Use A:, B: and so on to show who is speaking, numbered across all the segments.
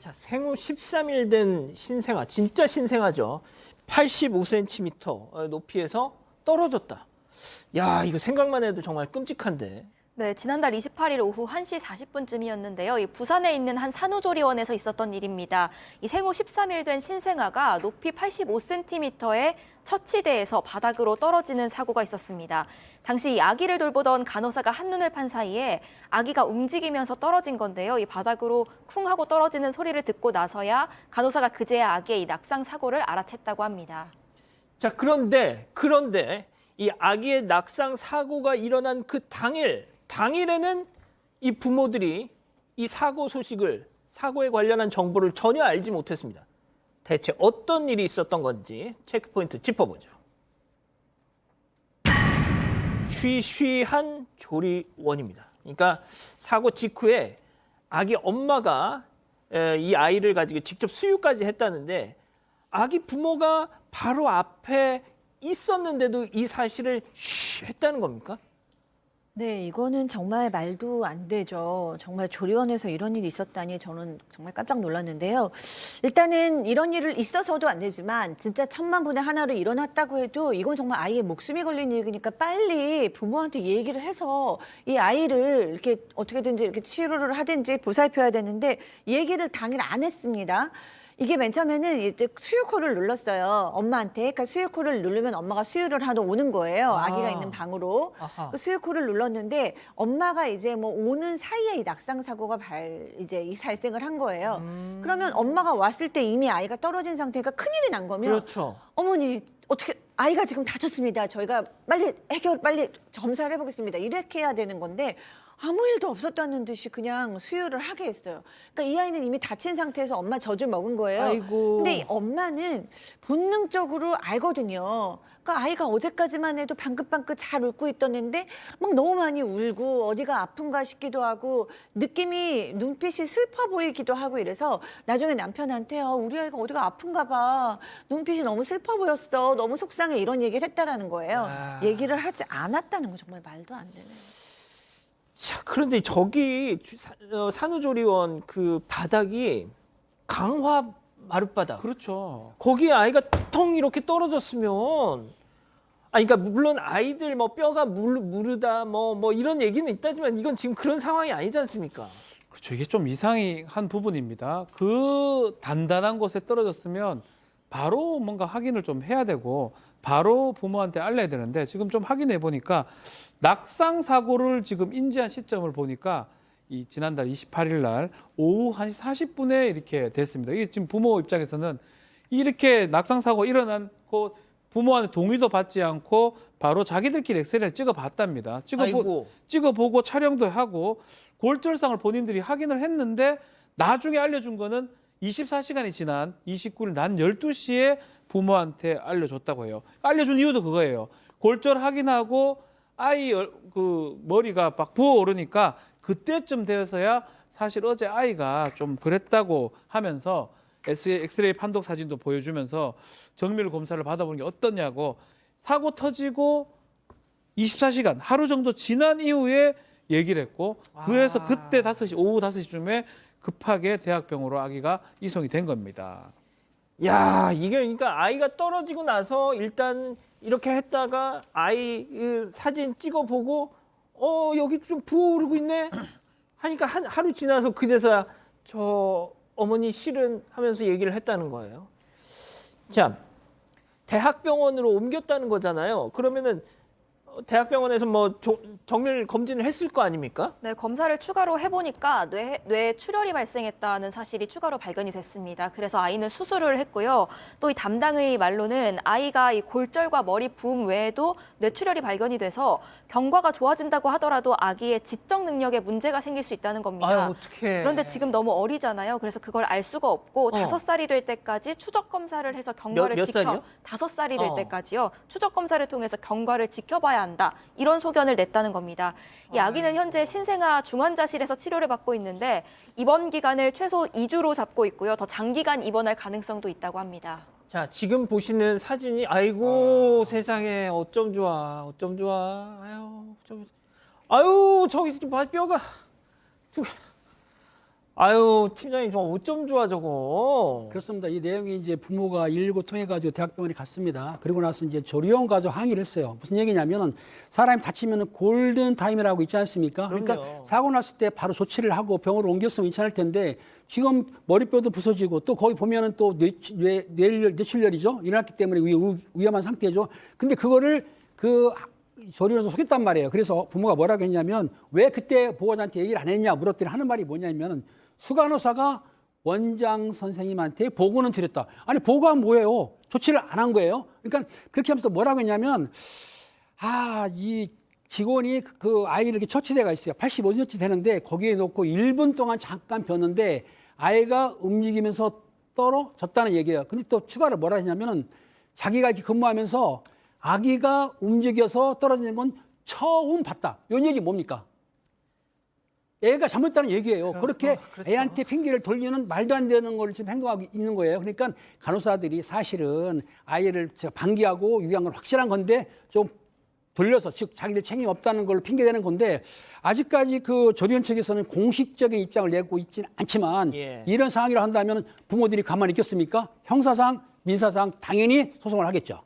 A: 자, 생후 13일 된 신생아, 진짜 신생아죠. 85cm 높이에서 떨어졌다. 야, 이거 생각만 해도 정말 끔찍한데.
B: 네, 지난달 28일 오후 1시 40분쯤이었는데요. 이 부산에 있는 한 산후조리원에서 있었던 일입니다. 이 생후 13일 된 신생아가 높이 85cm의 처치대에서 바닥으로 떨어지는 사고가 있었습니다. 당시 이 아기를 돌보던 간호사가 한눈을 판 사이에 아기가 움직이면서 떨어진 건데요. 이 바닥으로 쿵 하고 떨어지는 소리를 듣고 나서야 간호사가 그제야 아기의 이 낙상 사고를 알아챘다고 합니다.
A: 자, 그런데 이 아기의 낙상 사고가 일어난 그 당일에는 이 부모들이 이 사고 소식을, 사고에 관련한 정보를 전혀 알지 못했습니다. 대체 어떤 일이 있었던 건지 체크포인트 짚어보죠. 쉬쉬한 조리원입니다. 그러니까 사고 직후에 아기 엄마가 이 아이를 가지고 직접 수유까지 했다는데 아기 부모가 바로 앞에 있었는데도 이 사실을 쉬 했다는 겁니까?
C: 네, 이거는 정말 말도 안 되죠. 정말 조리원에서 이런 일이 있었다니 저는 정말 깜짝 놀랐는데요. 일단은 이런 일을 있어서도 안 되지만 진짜 천만 분의 하나로 일어났다고 해도 이건 정말 아이의 목숨이 걸린 일이니까 빨리 부모한테 얘기를 해서 이 아이를 이렇게 어떻게든지 이렇게 치료를 하든지 보살펴야 되는데 얘기를 당일 안 했습니다. 이게 맨 처음에는 이제 수유코를 눌렀어요. 엄마한테. 그러니까 수유코를 누르면 엄마가 수유를 하러 오는 거예요. 아기가 있는 방으로.
A: 아하.
C: 그 수유코를 눌렀는데 엄마가 이제 뭐 오는 사이에 이 낙상 사고가 발생을 한 거예요. 그러면 엄마가 왔을 때 이미 아이가 떨어진 상태니까 큰일이 난 거면
A: 그렇죠.
C: 어머니 어떻게 아이가 지금 다쳤습니다. 저희가 빨리 검사를 해보겠습니다. 이렇게 해야 되는 건데 아무 일도 없었다는 듯이 그냥 수유를 하게 했어요. 그러니까 이 아이는 이미 다친 상태에서 엄마 젖을 먹은 거예요.
A: 아이고.
C: 근데 이 엄마는 본능적으로 알거든요. 그러니까 아이가 어제까지만 해도 방긋방긋 잘 웃고 있었는데 막 너무 많이 울고 어디가 아픈가 싶기도 하고 느낌이 눈빛이 슬퍼 보이기도 하고 이래서 나중에 남편한테 우리 아이가 어디가 아픈가 봐. 눈빛이 너무 슬퍼 보였어. 너무 속상해. 이런 얘기를 했다라는 거예요.
A: 아.
C: 얘기를 하지 않았다는 거 정말 말도 안 되네요.
A: 자, 그런데 저기 산후조리원 그 바닥이 강화 마룻바닥.
D: 그렇죠.
A: 거기에 아이가 텅 이렇게 떨어졌으면 그러니까 물론 아이들 뭐 뼈가 무르다 뭐 이런 얘기는 있다지만 이건 지금 그런 상황이 아니지 않습니까?
D: 그렇죠. 이게 좀 이상한 부분입니다. 그 단단한 곳에 떨어졌으면 바로 뭔가 확인을 좀 해야 되고 바로 부모한테 알려야 되는데 지금 좀 확인해 보니까 낙상 사고를 지금 인지한 시점을 보니까 이 지난달 28일 날 오후 1시 40분에 이렇게 됐습니다. 이게 지금 부모 입장에서는 이렇게 낙상 사고 일어난고 부모한테 동의도 받지 않고 바로 자기들끼리 엑스레이를 찍어봤답니다.
A: 아이고.
D: 찍어보고 촬영도 하고 골절상을 본인들이 확인을 했는데 나중에 알려준 거는 24시간이 지난 29일 낮 12시에 부모한테 알려줬다고 해요. 알려준 이유도 그거예요. 골절 확인하고 아이 그 머리가 막 부어오르니까 그때쯤 되어서야 사실 어제 아이가 좀 그랬다고 하면서 엑스레이 판독 사진도 보여주면서 정밀 검사를 받아보는 게 어떠냐고 사고 터지고 24시간 하루 정도 지난 이후에 얘기를 했고 그래서 그때 오후 5시쯤에 급하게 대학병원으로 아기가 이송이 된 겁니다.
A: 야, 이게 그러니까 아이가 떨어지고 나서 일단 이렇게 했다가 아이 사진 찍어보고 여기 좀 부어오르고 있네 하니까 하루 지나서 그제서야 저 어머니 실은 하면서 얘기를 했다는 거예요. 자, 대학병원으로 옮겼다는 거잖아요. 그러면은 대학병원에서 뭐 정밀 검진을 했을 거 아닙니까?
B: 네, 검사를 추가로 해보니까 뇌 출혈이 발생했다는 사실이 추가로 발견이 됐습니다. 그래서 아이는 수술을 했고요. 또 이 담당의 말로는 아이가 이 골절과 머리 부음 외에도 뇌 출혈이 발견이 돼서 경과가 좋아진다고 하더라도 아기의 지적 능력에 문제가 생길 수 있다는 겁니다.
A: 아유, 어떡해.
B: 그런데 지금 너무 어리잖아요. 그래서 그걸 알 수가 없고 5살이 될 때까지 추적 검사를 해서 경과를
A: 몇 살이요?
B: 5살이 될 때까지요. 추적 검사를 통해서 경과를 지켜봐야 한다. 이런 소견을 냈다는 겁니다. 이 아기는 현재 신생아 중환자실에서 치료를 받고 있는데 입원 기간을 최소 2주로 잡고 있고요. 더 장기간 입원할 가능성도 있다고 합니다.
A: 자, 지금 보시는 사진이 아이고 세상에 어쩜 좋아. 아유 저기 봐 뼈가 아유, 팀장님 저 어쩜 좋아 저거.
E: 그렇습니다. 이 내용이 이제 부모가 119 통해 가지고 대학병원에 갔습니다. 그리고 나서 이제 조리원 가서 항의를 했어요. 무슨 얘기냐면은 사람이 다치면은 골든 타임이라고 있지 않습니까? 그러니까
A: 그럼요.
E: 사고 났을 때 바로 조치를 하고 병원으로 옮겼으면 괜찮을 텐데 지금 머리뼈도 부서지고 또 거기 보면은 또 뇌출혈이죠. 일어났기 때문에 위험한 상태죠. 근데 그거를 그 조리원에서 속였단 말이에요. 그래서 부모가 뭐라고 했냐면 왜 그때 보호자한테 얘기를 안 했냐 물었더니 하는 말이 뭐냐면 수간호사가 원장 선생님한테 보고는 드렸다. 아니 보고가 뭐예요? 조치를 안 한 거예요. 그러니까 그렇게 하면서 뭐라고 했냐면 이 직원이 그 아이를 이렇게 처치대가 있어요. 85cm 되는데 거기에 놓고 1분 동안 잠깐 뵀는데 아이가 움직이면서 떨어졌다는 얘기예요. 근데 또 추가로 뭐라 했냐면은 자기가 이렇게 근무하면서 아기가 움직여서 떨어지는 건 처음 봤다. 이 얘기 뭡니까? 애가 잘못했다는 얘기예요. 그렇게
A: 그렇죠.
E: 애한테 핑계를 돌리는 말도 안 되는 걸 지금 행동하고 있는 거예요. 그러니까 간호사들이 사실은 아이를 방기하고 유기한 건 확실한 건데 좀 돌려서 즉 자기들 책임 없다는 걸로 핑계대는 건데 아직까지 그 조리원 측에서는 공식적인 입장을 내고 있지는 않지만
A: 예.
E: 이런 상황이라 한다면 부모들이 가만히 있겠습니까? 형사상, 민사상 당연히 소송을 하겠죠.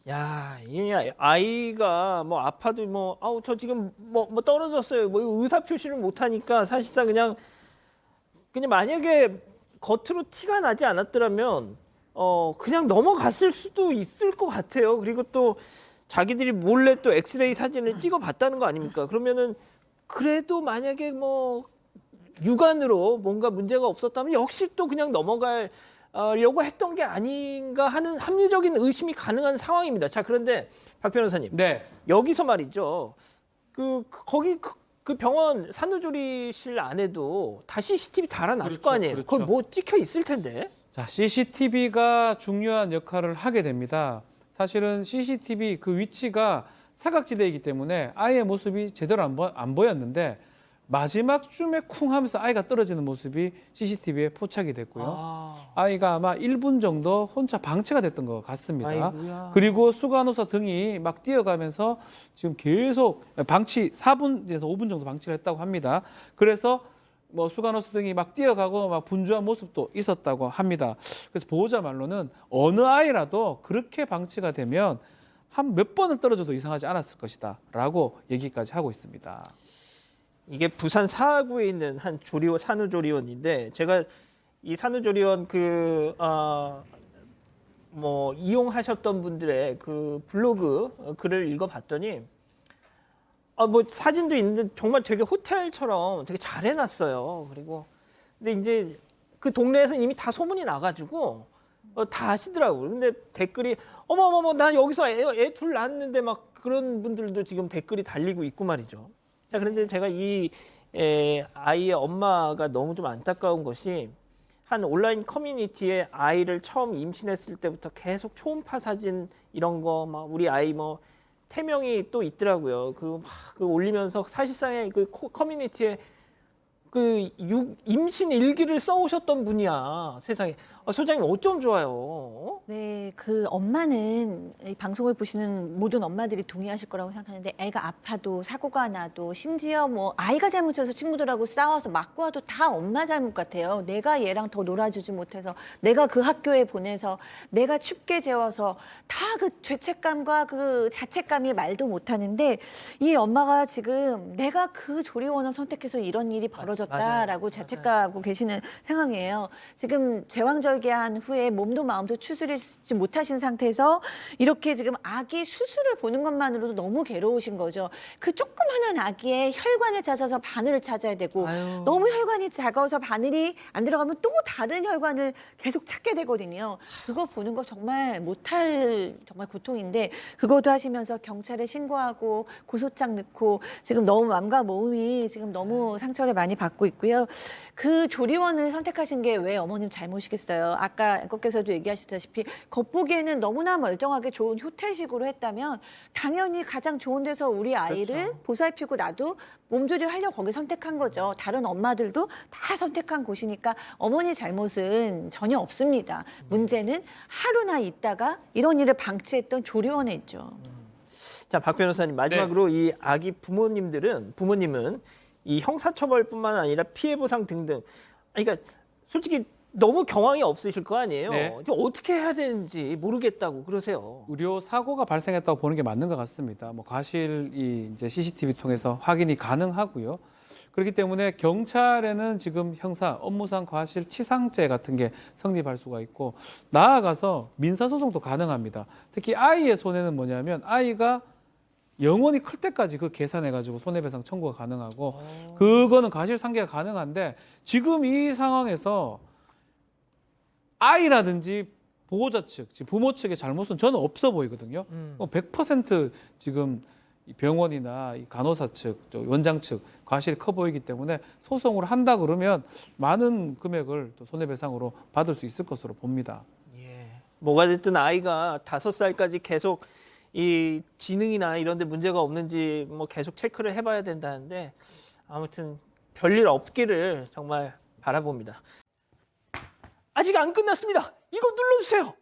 A: 야, 이 아이가 뭐 아파도 뭐 아우 저 지금 뭐 떨어졌어요. 뭐 의사 표시를 못 하니까 사실상 그냥 만약에 겉으로 티가 나지 않았더라면 그냥 넘어갔을 수도 있을 것 같아요. 그리고 또 자기들이 몰래 또 엑스레이 사진을 찍어 봤다는 거 아닙니까? 그러면은 그래도 만약에 뭐 육안으로 뭔가 문제가 없었다면 역시 또 그냥 넘어가려고 했던 게 아닌가 하는 합리적인 의심이 가능한 상황입니다. 자, 그런데 박 변호사님,
D: 네.
A: 여기서 말이죠. 거기 그 병원 산후조리실 안에도 다 CCTV 달아놨을
D: 그렇죠,
A: 거 아니에요.
D: 그렇죠.
A: 거기 뭐 찍혀 있을 텐데.
D: 자, CCTV가 중요한 역할을 하게 됩니다. 사실은 CCTV 그 위치가 사각지대이기 때문에 아이의 모습이 제대로 안 보였는데 마지막쯤에 쿵 하면서 아이가 떨어지는 모습이 CCTV에 포착이 됐고요. 아이가 아마 1분 정도 혼자 방치가 됐던 것 같습니다.
A: 아이고야.
D: 그리고 수간호사 등이 막 뛰어가면서 지금 계속 방치 4분에서 5분 정도 방치를 했다고 합니다. 그래서 뭐 수간호사 등이 막 뛰어가고 막 분주한 모습도 있었다고 합니다. 그래서 보호자 말로는 어느 아이라도 그렇게 방치가 되면 한 몇 번을 떨어져도 이상하지 않았을 것이다라고 얘기까지 하고 있습니다.
A: 이게 부산 사구에 있는 한 산후조리원인데 제가 이 산후조리원 뭐 이용하셨던 분들의 그 블로그 글을 읽어봤더니 뭐 사진도 있는데 정말 되게 호텔처럼 되게 잘 해놨어요. 그리고 근데 이제 그 동네에서 이미 다 소문이 나가지고 다 아시더라고요. 근데 댓글이 어머머머 나 여기서 애 둘 낳았는데 막 그런 분들도 지금 댓글이 달리고 있고 말이죠. 자, 그런데 제가 이 아이의 엄마가 너무 좀 안타까운 것이 한 온라인 커뮤니티에 아이를 처음 임신했을 때부터 계속 초음파 사진 이런 거 막 우리 아이 뭐 태명이 또 있더라고요. 그 올리면서 사실상의 그 커뮤니티에 그 임신 일기를 써오셨던 분이야. 세상에. 소장님 어쩜 좋아요.
C: 네, 그 엄마는 이 방송을 보시는 모든 엄마들이 동의하실 거라고 생각하는데 애가 아파도 사고가 나도 심지어 뭐 아이가 잘못해서 친구들하고 싸워서 맞고 와도 다 엄마 잘못 같아요. 내가 얘랑 더 놀아주지 못해서 내가 그 학교에 보내서 내가 춥게 재워서 다 그 죄책감과 그 자책감이 말도 못하는데 이 엄마가 지금 내가 그 조리원을 선택해서 이런 일이 벌어졌다라고
A: 맞아요.
C: 자책하고 계시는 상황이에요. 지금 제왕절개한 후에 몸도 마음도 추스리지 못하신 상태에서 이렇게 지금 아기 수술을 보는 것만으로도 너무 괴로우신 거죠. 그 조그마한 아기의 혈관을 찾아서 바늘을 찾아야 되고
A: 아유.
C: 너무 혈관이 작아서 바늘이 안 들어가면 또 다른 혈관을 계속 찾게 되거든요. 그거 보는 거 정말 못할 정말 고통인데 그것도 하시면서 경찰에 신고하고 고소장 넣고 지금 너무 마음과 몸이 지금 너무 상처를 많이 받고 있고요. 그 조리원을 선택하신 게 왜 어머님 잘못이겠어요. 아까 앵커께서도 얘기하셨다시피 겉보기에는 너무나 멀쩡하게 좋은 호텔식으로 했다면 당연히 가장 좋은 데서 우리 아이를
A: 그렇죠.
C: 보살피고 나도 몸조리를 하려고 거기 선택한 거죠. 다른 엄마들도 다 선택한 곳이니까 어머니 잘못은 전혀 없습니다. 문제는 하루나 있다가 이런 일을 방치했던 조리원에 있죠.
A: 자, 박 변호사님 마지막으로 이 아기 부모님은 이 형사처벌뿐만 아니라 피해 보상 등등. 그러니까 솔직히 너무 경황이 없으실 거 아니에요.
D: 네.
A: 좀 어떻게 해야 되는지 모르겠다고 그러세요.
D: 의료 사고가 발생했다고 보는 게 맞는 것 같습니다. 뭐 과실이 이제 CCTV 통해서 확인이 가능하고요. 그렇기 때문에 경찰에는 지금 형사 업무상 과실치상죄 같은 게 성립할 수가 있고 나아가서 민사소송도 가능합니다. 특히 아이의 손해는 뭐냐면 아이가 영원히 클 때까지 그 계산해가지고 손해배상 청구가 가능하고 그거는 과실상계가 가능한데 지금 이 상황에서 아이라든지 보호자 측, 지금 부모 측의 잘못은 저는 없어 보이거든요. 100% 지금 이 병원이나 이 간호사 측, 원장 측 과실이 커 보이기 때문에 소송을 한다 그러면 많은 금액을 또 손해배상으로 받을 수 있을 것으로 봅니다.
A: 뭐가 됐든 아이가 5살까지 계속 이 지능이나 이런 데 문제가 없는지 뭐 계속 체크를 해봐야 된다는데 아무튼 별일 없기를 정말 바라봅니다. 아직 안 끝났습니다. 이거 눌러주세요.